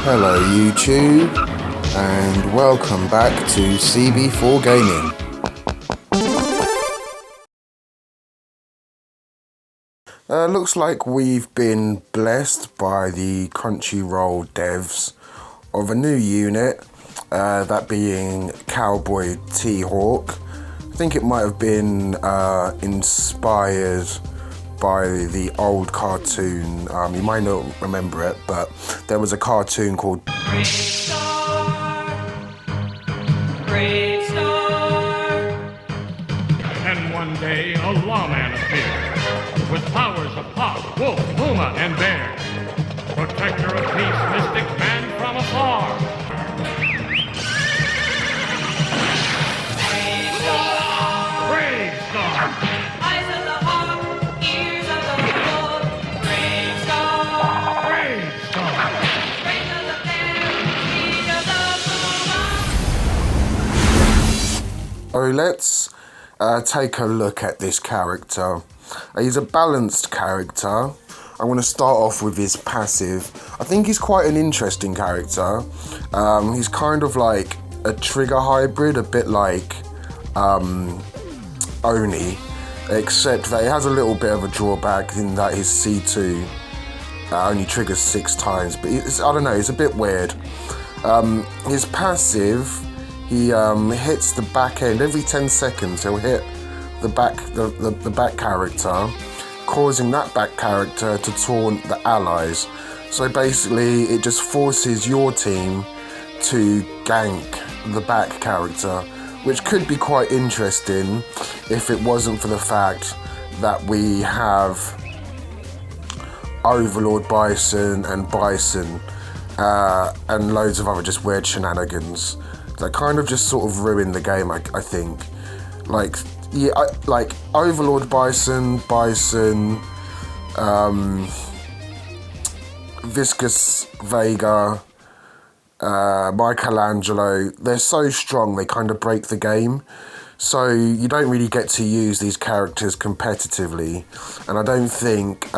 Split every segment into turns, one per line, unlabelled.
Hello YouTube, and welcome back to CB4 Gaming. Looks like we've been blessed by the Crunchyroll devs of a new unit, that being Cowboy T-Hawk. I think it might have been inspired by the old cartoon. You might not remember it, but there was a cartoon called
Bravestar, Bravestar.
And one day a lawman appeared with powers of hawk, wolf, puma, and bear. Protector of peace, mystic man from afar. Bravestar.
Eyes of the hawk, ears of the wolf. Bravestar,
Bravestar.
brains of the bear, feet of the puma.
So let's take a look at this character. He's a balanced character. I want to start off with his passive. I think he's quite an interesting character. He's kind of like a trigger hybrid, a bit like Oni, except that he has a little bit of a drawback in that his C2 only triggers 6 times, but I don't know, it's a bit weird. His passive, he hits the back end every 10 seconds. He'll hit the back character, causing that back character to taunt the allies. So basically, it just forces your team to gank the back character, which could be quite interesting if it wasn't for the fact that we have Overlord Bison and Bison and loads of other just weird shenanigans that kind of just sort of ruin the game, I think. Like, yeah, like Overlord Bison, Viscous Vega, Michelangelo, they're so strong, they kind of break the game. So you don't really get to use these characters competitively. And I don't think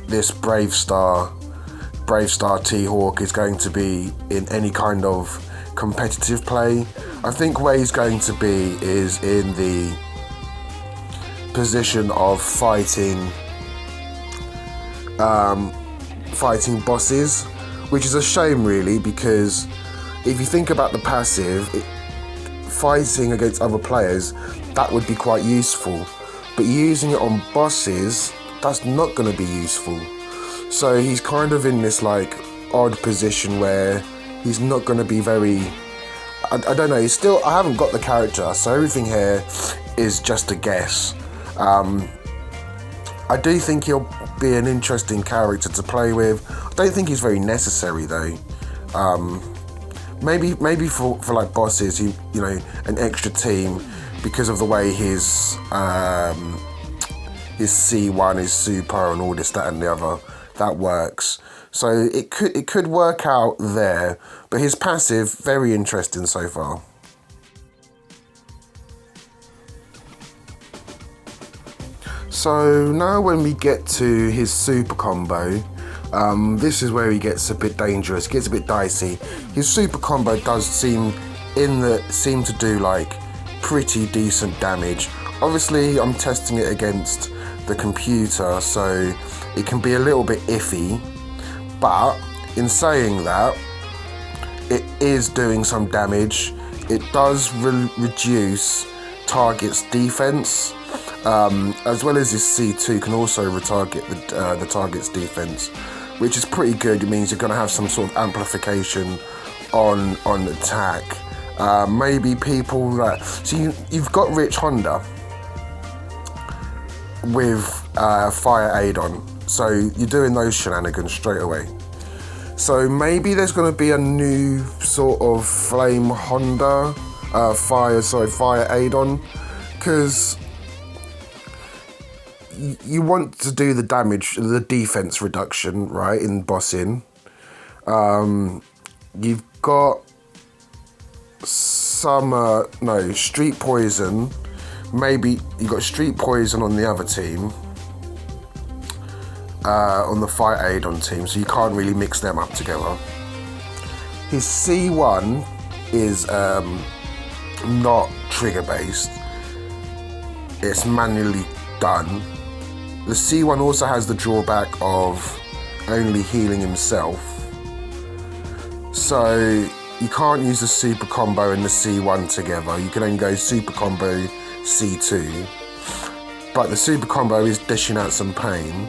this Bravestar T-Hawk is going to be in any kind of competitive play. I think where he's going to be is in the position of fighting bosses, which is a shame really, because if you think about the passive, fighting against other players, that would be quite useful, but using it on bosses, that's not going to be useful. So he's kind of in this like odd position where he's not going to be very, I don't know, I haven't got the character, so everything here is just a guess. I do think he'll be an interesting character to play with. I don't think he's very necessary though. Maybe for like bosses, you know, an extra team, because of the way his C1 is super and all this, that and the other, that works. So it could work out there, but his passive, very interesting so far. So now when we get to his super combo, this is where he gets a bit dangerous, gets a bit dicey. His super combo does seem to do like pretty decent damage. Obviously I'm testing it against the computer, so it can be a little bit iffy, but in saying that, it is doing some damage. It does reduce target's defense, as well as his C2 can also retarget the target's defense, which is pretty good. It means you're going to have some sort of amplification on attack. Maybe people that, so you've got Rich Honda with Fire Aid on, so you're doing those shenanigans straight away. So maybe there's going to be a new sort of Flame Honda Fire Aid on, because you want to do the damage, the defense reduction, right, in bossing. you've got Street Poison. Maybe you got Street Poison on the other team, on the Fight Aidon team, so you can't really mix them up together. His C1 is not trigger based, it's manually done. The C1 also has the drawback of only healing himself, so you can't use the super combo and the C1 together. You can only go super combo C2, but the super combo is dishing out some pain,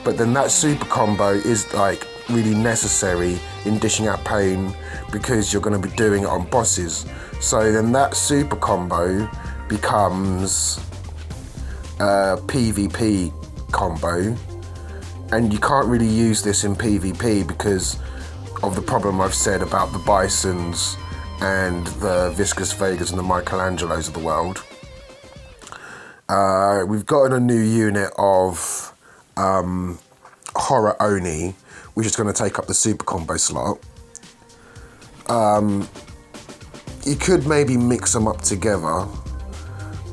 but then that super combo is like really necessary in dishing out pain because you're going to be doing it on bosses. So then that super combo becomes a PvP combo, and you can't really use this in PvP because of the problem I've said about the Bisons and the Viscous Vegas and the Michelangelos of the world. We've gotten a new unit of Horror Oni, which is going to take up the super combo slot. You could maybe mix them up together,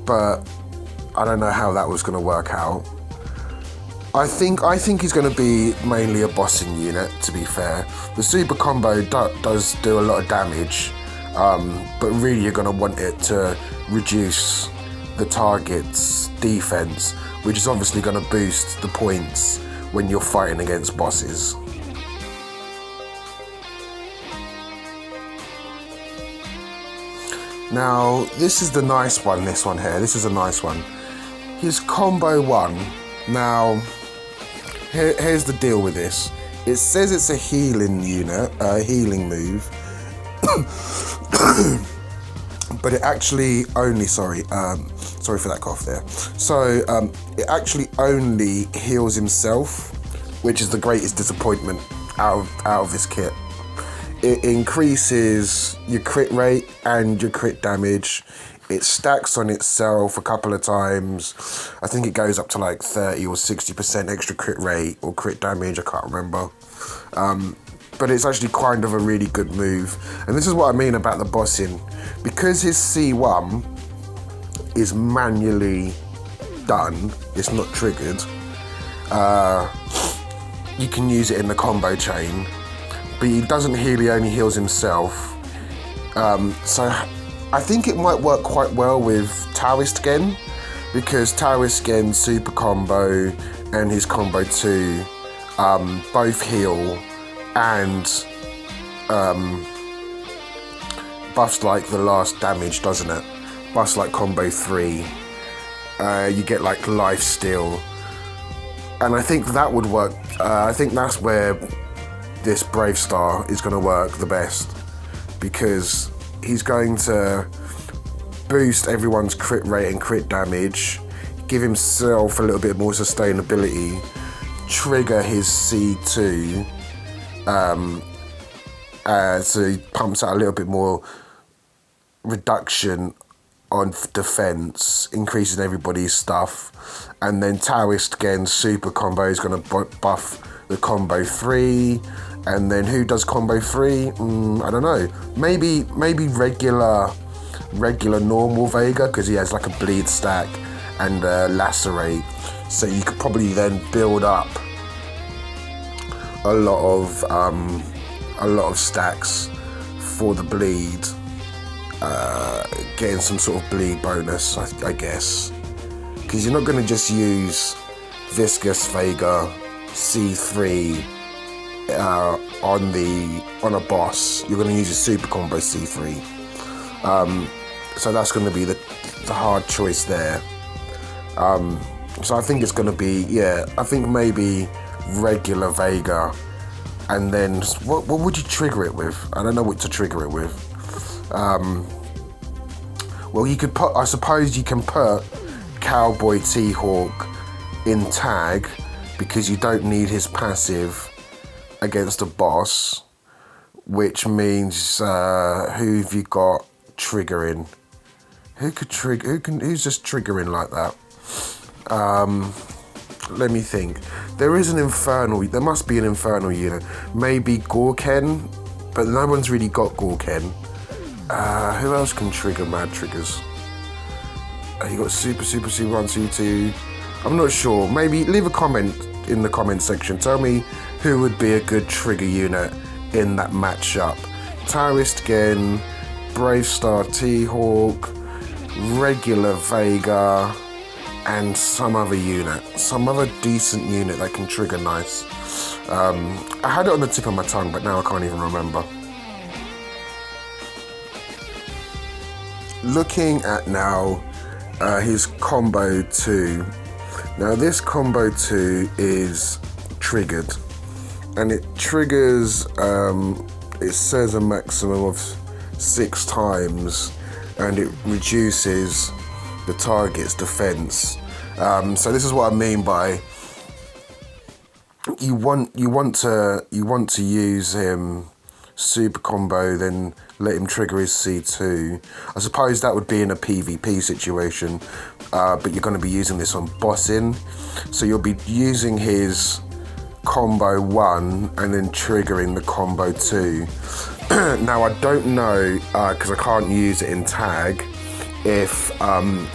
but I don't know how that was going to work out. I think he's going to be mainly a bossing unit, to be fair. The super combo does do a lot of damage, but really you're going to want it to reduce the target's defense, which is obviously going to boost the points when you're fighting against bosses. Now, this is the nice one, this one here. This is a nice one. His combo 1. Now, here's the deal with this. It says it's a healing unit, a healing move. But it actually only, sorry for that cough there. So, it actually only heals himself, which is the greatest disappointment out of this kit. It increases your crit rate and your crit damage. It stacks on itself a couple of times. I think it goes up to like 30 or 60% extra crit rate or crit damage, I can't remember. But it's actually kind of a really good move. And this is what I mean about the bossing. Because his C1 is manually done, it's not triggered, you can use it in the combo chain. But he doesn't heal, he only heals himself. So I think it might work quite well with Taoist Gen, because Taoist Gen's super combo and his combo 2 both heal and buffs like the last damage, doesn't it? Buffs like combo 3. You get like life steal. And I think that would work. I think that's where this Bravestar is going to work the best, because he's going to boost everyone's crit rate and crit damage, give himself a little bit more sustainability, trigger his C2, so he pumps out a little bit more reduction on defense, increasing everybody's stuff, and then Taoist Gen's super combo is going to buff the combo 3. And then who does combo 3? I don't know. Maybe regular normal Vega, because he has like a bleed stack and lacerate. So you could probably then build up a lot of stacks for the bleed, getting some sort of bleed bonus, I guess. Because you're not going to just use Viscous Vega C3 on a boss. You're going to use a super combo C3. So that's going to be the hard choice there. So I think it's going to be, I think maybe regular Vega, and then what would you trigger it with? I don't know what to trigger it with. Well, you could put, I suppose you can put Cowboy T-Hawk in tag, because you don't need his passive against a boss, which means who have you got triggering? Who's just triggering like that? Let me think. There must be an infernal unit. Maybe Gorken but no one's really got Gorken. Who else can trigger mad triggers? You got Super 1, Super 2. I'm not sure. Maybe leave a comment in the comment section. Tell me who would be a good trigger unit in that matchup. Taoist again, Bravestar T-Hawk, regular Vega, and some other unit. Some other decent unit that can trigger nice. I had it on the tip of my tongue, but now I can't even remember. Looking at now his combo 2. Now this combo 2 is triggered, and it triggers, it says a maximum of 6 times, and it reduces the target's defense. So this is what I mean by you want to use him super combo, then let him trigger his C2. I suppose that would be in a PvP situation, but you're going to be using this on bossing, so you'll be using his combo 1 and then triggering the combo 2. Now I don't know, because I can't use it in tag, if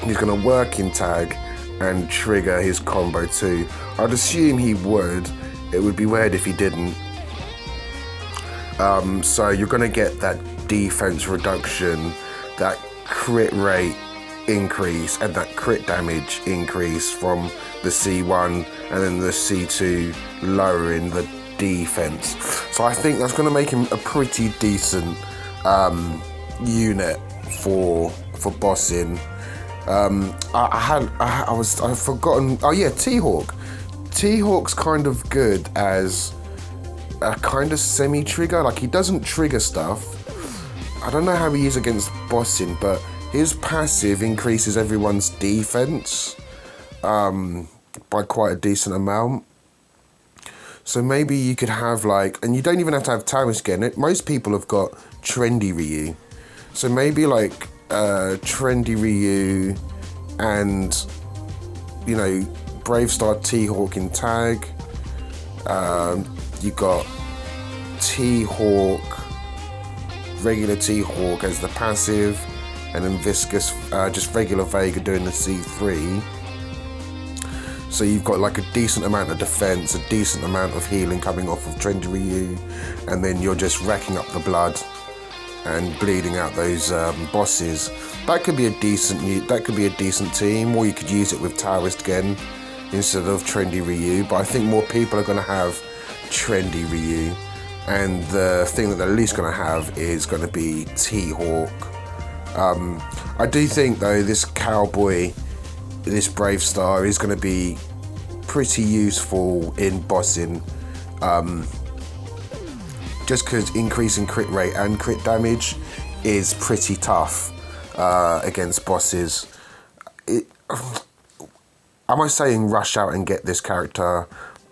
he's going to work in tag and trigger his combo 2. I'd assume he would. It would be weird if he didn't. So you're going to get that defense reduction, that crit rate increase, and that crit damage increase from the C1, and then the C2 lowering the defense. So I think that's going to make him a pretty decent unit for bossing. I've forgotten. Oh yeah, T-Hawk. T-Hawk's kind of good as a kind of semi-trigger. Like, he doesn't trigger stuff. I don't know how he is against bossing, but his passive increases everyone's defense by quite a decent amount. So maybe you could have like, and you don't even have to have Taoist again. Most people have got Trendy Ryu. So maybe like Trendy Ryu and, you know, Bravestar T-Hawk in tag. You got T-Hawk, regular T-Hawk as the passive, and then Viscous, just regular Vega doing the C3. So you've got like a decent amount of defense, a decent amount of healing coming off of Trendy Ryu, and then you're just racking up the blood and bleeding out those bosses. That could be a decent team, or you could use it with Taoist again instead of Trendy Ryu. But I think more people are going to have Trendy Ryu, and the thing that they're least going to have is going to be T-Hawk. I do think though this Cowboy, this Bravestar, is going to be pretty useful in bossing, just because increasing crit rate and crit damage is pretty tough against bosses. Am I saying rush out and get this character?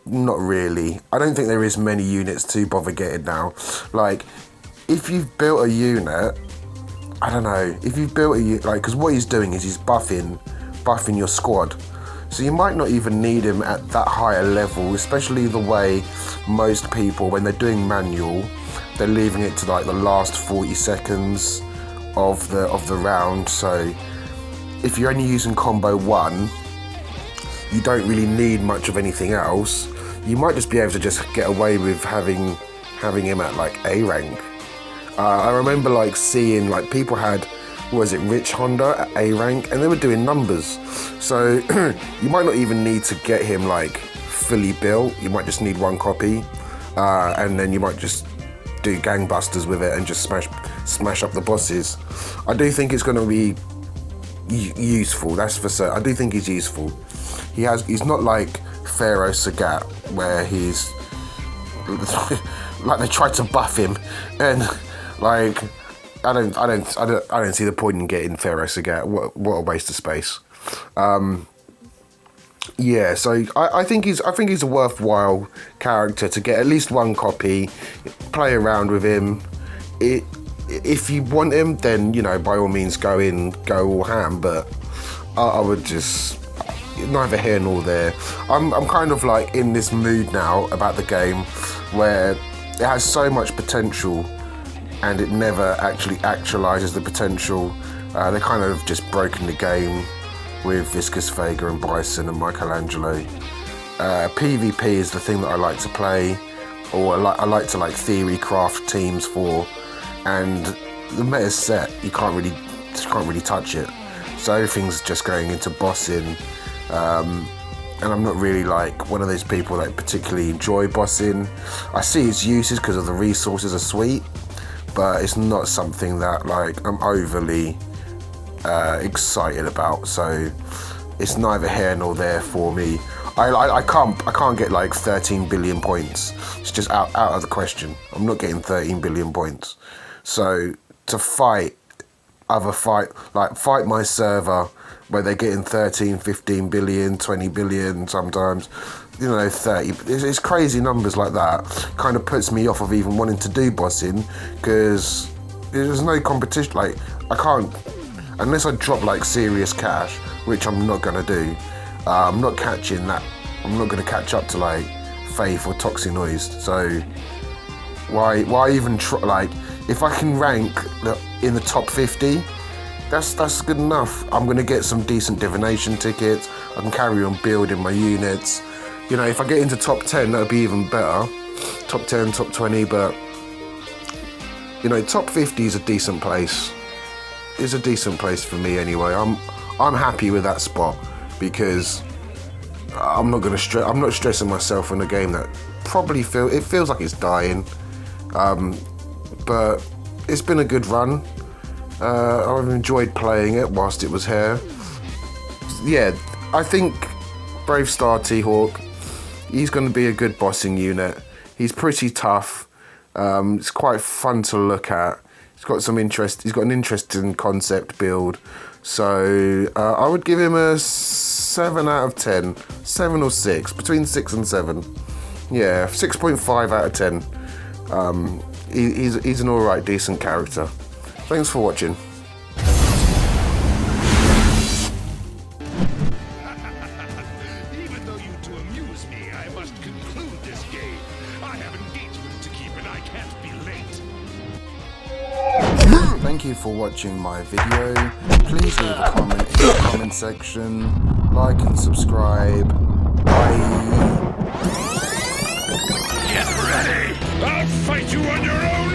Not really. I don't think there is many units to bother getting now. Like, if you've built a unit, I don't know, if you've built a unit, like, because what he's doing is he's buffing your squad. So you might not even need him at that higher level, especially the way most people, when they're doing manual, they're leaving it to like the last 40 seconds of the round. So if you're only using combo 1, you don't really need much of anything else. You might just be able to just get away with having him at like A rank. I remember like seeing like people had, was it Rich Honda at A rank, and they were doing numbers. So you might not even need to get him like fully built. You might just need 1 copy, and then you might just do gangbusters with it and just smash up the bosses. I do think it's going to be useful. That's for certain. I do think he's useful. He's not like Pharaoh Sagat, where he's like they tried to buff him, and like I don't see the point in getting Pharaoh Sagat. What a waste of space. Yeah, so I think he's a worthwhile character to get at least 1 copy, play around with him. If you want him, then, you know, by all means go all ham, but I would just, neither here nor there. I'm kind of like in this mood now about the game where it has so much potential and it never actually actualizes the potential. They kind of just broken the game with Viscous Vega and Bison and Michelangelo. PvP is the thing that I like to play, or I like to like theory craft teams for, and the meta's set. You can't really touch it. So everything's just going into bossing, and I'm not really like one of those people that particularly enjoy bossing. I see its uses because of the resources are sweet, but it's not something that like I'm overly excited about. So it's neither here nor there for me. I can't get like 13 billion points. It's just out of the question. I'm not getting 13 billion points. So to fight my server where they're getting 13, 15 billion, 20 billion sometimes, 30. It's crazy numbers like that. Kind of puts me off of even wanting to do bossing, because there's no competition. Like, I can't, unless I drop like serious cash, which I'm not gonna do. I'm not catching that. I'm not gonna catch up to like Faith or Toxinoised. So why even try? Like, if I can rank in the top 50, that's good enough. I'm gonna get some decent divination tickets. I can carry on building my units. If I get into top 10, that'd be even better. Top 10, top 20, but top 50 is a decent place. It's a decent place for me anyway. I'm happy with that spot, because I'm not stressing myself in a game that probably feels like it's dying. But it's been a good run. I've enjoyed playing it whilst it was here. Yeah, I think Bravestar T-Hawk, he's going to be a good bossing unit. He's pretty tough. It's quite fun to look at. He's got an interesting concept build. So I would give him a 7 out of 10. 7 or 6. Between 6 and 7. Yeah, 6.5 out of 10. He's an alright, decent character. Thanks for watching.
Even though you two amuse me, I must conclude this game. I have engagement to keep and I can't be late.
Thank you for watching my video. Please leave a comment in the comment section. Like and subscribe. Bye.
Get ready! I'll fight you on your own